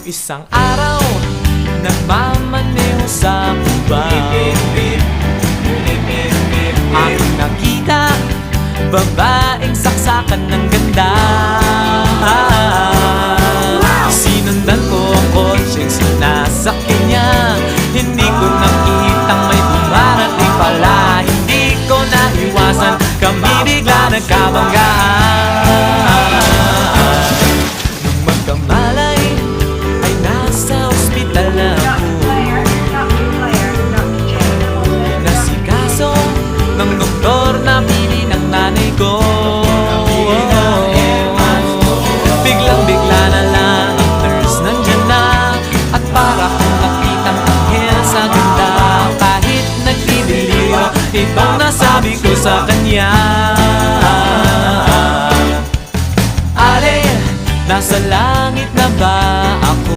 Isang araw, nagmamaneho sa Cubao, aking nakita, babaeng saksakan ng ganda. Sinundan ko ang kotse, sinasakyan niya. Hindi ko nakitang may dumarating pala. Hindi ko naiwasan, kami bigla nagkabanggaan. Nung magkamalay, ay nasa ospital na ako. Nasikaso ng doktor na pili ng nanay ko. Biglang-bigla na lang ang nurse nandyan na, at para kong nakitang anghel sa ganda. Kahit nagdidiliyo, itong nasabi ko sa kanya.